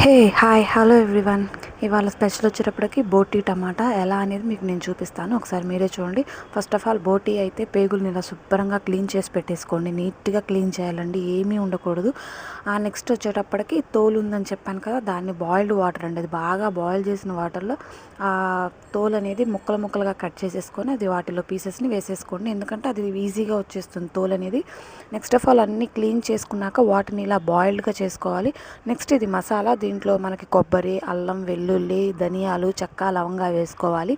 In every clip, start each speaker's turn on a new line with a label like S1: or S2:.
S1: Hey hi hello everyone. ఇవాళ special వచ్చేటప్పటికి బోటీ టమాటా ఎలా అనేది మీకు నేను చూపిస్తాను. ఒకసారి మీరే చూడండి. ఫస్ట్ ఆఫ్ ఆల్ బోటీ అయితే పేగుల్ని ఇలా శుభ్రంగా క్లీన్ చేసి పెట్టేసుకోండి. నీట్గా క్లీన్ చేయాలండి, ఏమీ ఉండకూడదు. నెక్స్ట్ వచ్చేటప్పటికి తోలు ఉందని చెప్పాను కదా, దాన్ని బాయిల్డ్ వాటర్ అండి, అది బాగా బాయిల్ చేసిన వాటర్లో ఆ తోలు అనేది ముక్కలు ముక్కలుగా కట్ చేసేసుకొని అది వాటిలో పీసెస్ని వేసేసుకోండి, ఎందుకంటే అది ఈజీగా వచ్చేస్తుంది తోలు అనేది. నెక్స్ట్ ఆఫ్ ఆల్ అన్నీ క్లీన్ చేసుకున్నాక వాటిని ఇలా బాయిల్డ్గా చేసుకోవాలి. నెక్స్ట్ ఇది మసాలా, దీంట్లో మనకి కొబ్బరి, అల్లం, వెల్లుల్లి, ధనియాలు, చెక్క, లవంగా వేసుకోవాలి.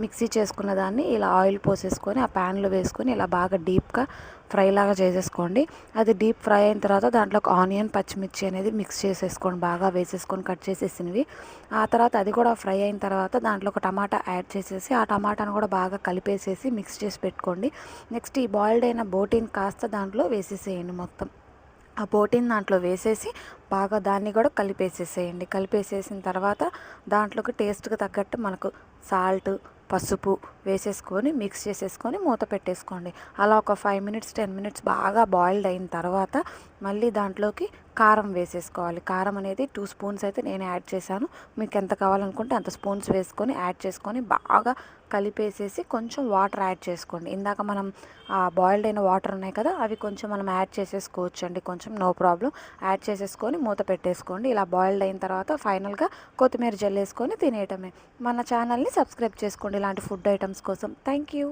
S1: మిక్సీ చేసుకున్న దాన్ని ఇలా ఆయిల్ పోసేసుకొని ఆ ప్యాన్లో వేసుకొని ఇలా బాగా డీప్గా ఫ్రై లాగా చేసేసుకోండి. అది డీప్ ఫ్రై అయిన తర్వాత దాంట్లో ఒక ఆనియన్, పచ్చిమిర్చి అనేది మిక్స్ చేసేసుకోండి, బాగా వేసేసుకొని కట్ చేసేసినవి. ఆ తర్వాత అది కూడా ఫ్రై అయిన తర్వాత దాంట్లో ఒక టమాటా యాడ్ చేసేసి ఆ టమాటాను కూడా బాగా కలిపేసేసి మిక్స్ చేసి పెట్టుకోండి. నెక్స్ట్ ఈ బాయిల్డ్ అయిన బోటీని కాస్త దాంట్లో వేసేసేయండి. మొత్తం ఆ బోటీని దాంట్లో వేసేసి బాగా దాన్ని కూడా కలిపేసేసేయండి. కలిపేసేసిన తర్వాత దాంట్లోకి టేస్ట్కి తగ్గట్టు మనకు సాల్ట్, పసుపు వేసేసుకొని మిక్స్ చేసేసుకొని మూత పెట్టేసుకోండి. అలా ఒక 5 మినిట్స్ 10 మినిట్స్ బాగా బాయిల్డ్ అయిన తర్వాత మళ్ళీ దాంట్లోకి కారం వేసేసుకోవాలి. కారం అనేది 2 స్పూన్స్ అయితే నేను యాడ్ చేశాను. మీకు ఎంత కావాలనుకుంటే అంత స్పూన్స్ వేసుకొని యాడ్ చేసుకొని బాగా కలిపేసేసి కొంచెం వాటర్ యాడ్ చేసుకోండి. ఇందాక మనం బాయిల్డ్ అయిన వాటర్ ఉన్నాయి కదా, అవి కొంచెం మనం యాడ్ చేసేసుకోవచ్చు అండి, కొంచెం నో ప్రాబ్లం. యాడ్ చేసేసుకొని మూత పెట్టేసుకోండి. ఇలా బాయిల్డ్ అయిన తర్వాత ఫైనల్గా కొత్తిమీర జల్లేసుకొని తినేయటమే. మన ఛానల్ని సబ్స్క్రైబ్ చేసుకోండి ఇలాంటి ఫుడ్ ఐటమ్స్ కోసం. Thank you.